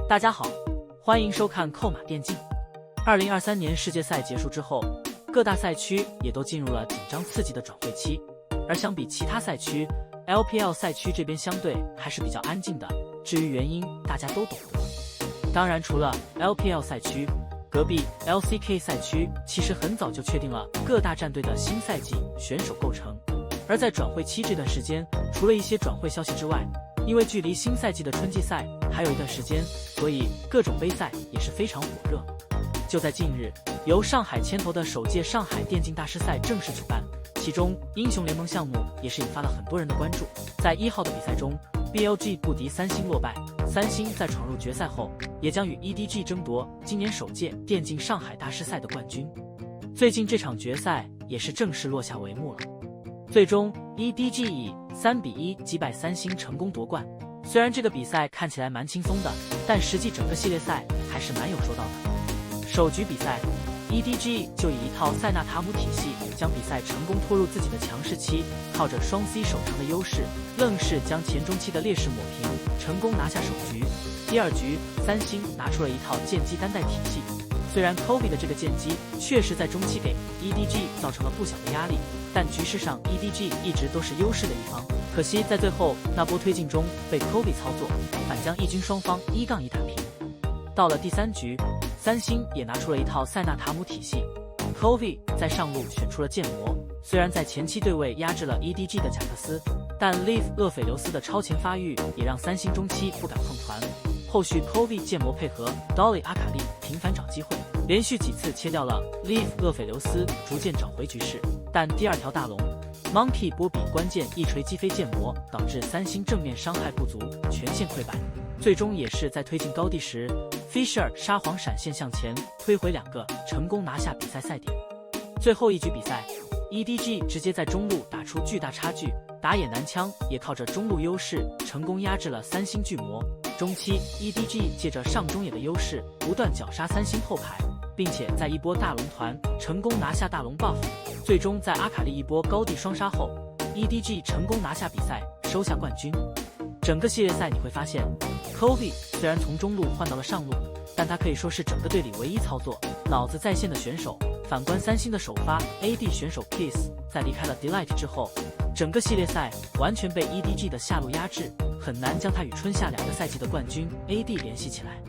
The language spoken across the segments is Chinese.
大家好，欢迎收看扣马电竞。2023年世界赛结束之后，各大赛区也都进入了紧张刺激的转会期，而相比其他赛区 ，LPL 赛区这边相对还是比较安静的。至于原因，大家都懂得。当然，除了 LPL 赛区，隔壁 LCK 赛区其实很早就确定了各大战队的新赛季选手构成。而在转会期这段时间，除了一些转会消息之外，因为距离新赛季的春季赛还有一段时间，所以各种杯赛也是非常火热。就在近日，由上海牵头的首届上海电竞大师赛正式举办，其中英雄联盟项目也是引发了很多人的关注。在1号的比赛中 ，BLG 不敌三星落败，三星在闯入决赛后，也将与 EDG 争夺今年首届电竞上海大师赛的冠军。最近这场决赛也是正式落下帷幕了。最终 EDG 以3-1击败三星成功夺冠。虽然这个比赛看起来蛮轻松的，但实际整个系列赛还是蛮有说道的。首局比赛 EDG 就以一套塞纳塔姆体系将比赛成功拖入自己的强势期，靠着双 C 手长的优势，愣是将前中期的劣势抹平，成功拿下首局。第二局，三星拿出了一套剑姬单带体系，虽然 Kobe 的这个剑姬确实在中期给 EDG 造成了不小的压力，但局势上 EDG 一直都是优势的一方，可惜在最后那波推进中被 Kobe 操作，反将一军双方1-1打平。到了第三局，三星也拿出了一套塞纳塔姆体系 ，Kobe 在上路选出了剑魔，虽然在前期对位压制了 EDG 的贾克斯，但 Leaf 厄斐琉斯的超前发育也让三星中期不敢碰团。后续 Kobe 剑魔配合 Dolly 阿卡丽频繁找机会，连续几次切掉了 Leaf 厄斐琉斯，逐渐找回局势。但第二条大龙 Monkey 波比关键一锤击飞剑魔，导致三星正面伤害不足，全线溃败。最终也是在推进高地时 ，Fisher 沙皇闪现向前推回2个，成功拿下比赛赛点。最后一局比赛 ，EDG 直接在中路打出巨大差距，打野男枪也靠着中路优势成功压制了三星巨魔。中期 ，EDG 借着上中野的优势，不断绞杀三星后排，并且在一波大龙团成功拿下大龙 buff。最终在阿卡丽一波高地双杀后 ，EDG 成功拿下比赛，收下冠军。整个系列赛你会发现 ，Kobe 虽然从中路换到了上路，但他可以说是整个队里唯一操作脑子在线的选手。反观三星的首发 AD 选手 Kiss， 在离开了 Delight 之后，整个系列赛完全被 EDG 的下路压制，很难将他与春夏2个赛季的冠军 AD 联系起来。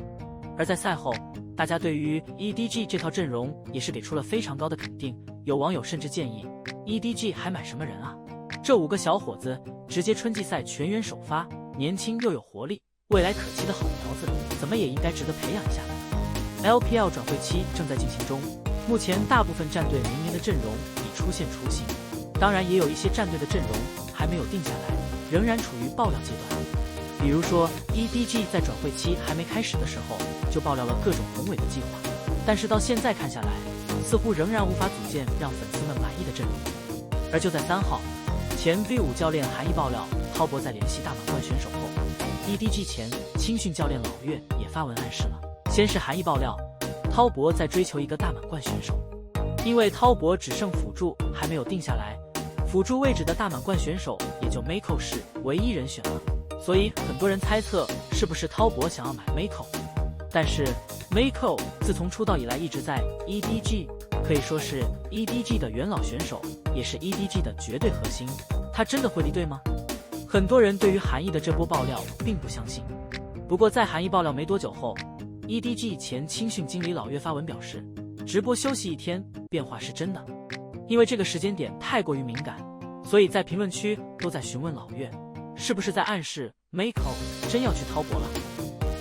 而在赛后，大家对于 EDG 这套阵容也是给出了非常高的肯定，有网友甚至建议 EDG 还买什么人啊？这5个小伙子直接春季赛全员首发，年轻又有活力，未来可期的好苗子，怎么也应该值得培养一下的。LPL 转会期正在进行中，目前大部分战队明年的阵容已出现雏形，当然也有一些战队的阵容还没有定下来，仍然处于爆料阶段。比如说 EDG 在转会期还没开始的时候就爆料了各种宏伟的计划，但是到现在看下来，似乎仍然无法组建让粉丝们满意的阵容。而就在3号，前 V5 教练韩毅爆料，滔博在联系大满贯选手后 ，EDG 前青训教练老岳也发文暗示了。先是韩毅爆料，滔博在追求一个大满贯选手，因为滔博只剩辅助还没有定下来，辅助位置的大满贯选手也就 Mako 是唯一人选了，所以很多人猜测是不是滔博想要买 Mako。但是 Mako 自从出道以来一直在 EDG， 可以说是 EDG 的元老选手，也是 EDG 的绝对核心。他真的会离队吗？很多人对于韩毅的这波爆料并不相信。不过在韩毅爆料没多久后， EDG 前青训经理老岳发文表示，直播休息1天，变化是真的。因为这个时间点太过于敏感，所以在评论区都在询问老岳，是不是在暗示 Mako 真要去滔博了。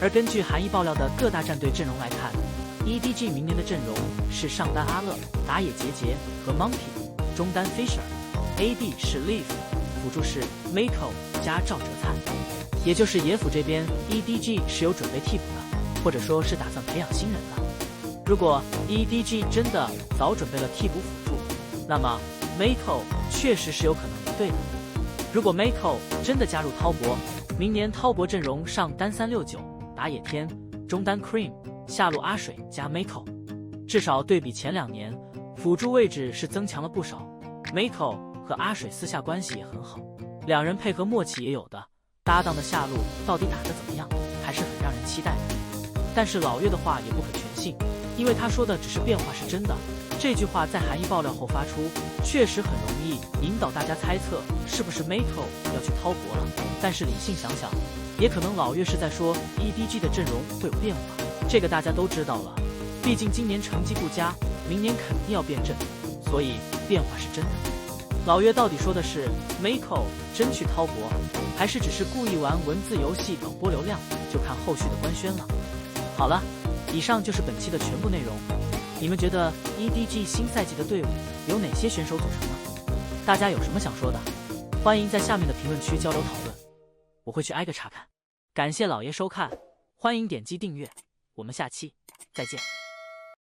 而根据韩毅爆料的各大战队阵容来看， EDG 明年的阵容是上单阿乐、打野杰杰和 Monkey， 中单 Fisher，AD 是 Leaf， 辅助是 Mako 加赵哲灿，也就是野辅这边 EDG 是有准备替补的，或者说是打算培养新人的。如果 EDG 真的早准备了替补辅助，那么 Mako 确实是有可能离队的。如果 Mako 真的加入滔博，明年滔博阵容上单369，打野天，中单 Cream， 下路阿水加 Mako， 至少对比前2年，辅助位置是增强了不少。Mako 和阿水私下关系也很好，两人配合默契也有的，搭档的下路到底打得怎么样，还是很让人期待的。但是老岳的话也不可全信，因为他说的只是变化是真的。这句话在韩一爆料后发出，确实很容易引导大家猜测是不是 Mako 要去滔搏了。但是理性想想，也可能老岳是在说 EDG 的阵容会有变化，这个大家都知道了。毕竟今年成绩不佳，明年肯定要变阵，所以变化是真的。老岳到底说的是 Mako 真去滔搏，还是只是故意玩文字游戏搞波流量，就看后续的官宣了。好了，以上就是本期的全部内容。你们觉得 EDG 新赛季的队伍由哪些选手组成呢？大家有什么想说的，欢迎在下面的评论区交流讨论，我会去挨个查看。感谢老爷收看，欢迎点击订阅，我们下期再见。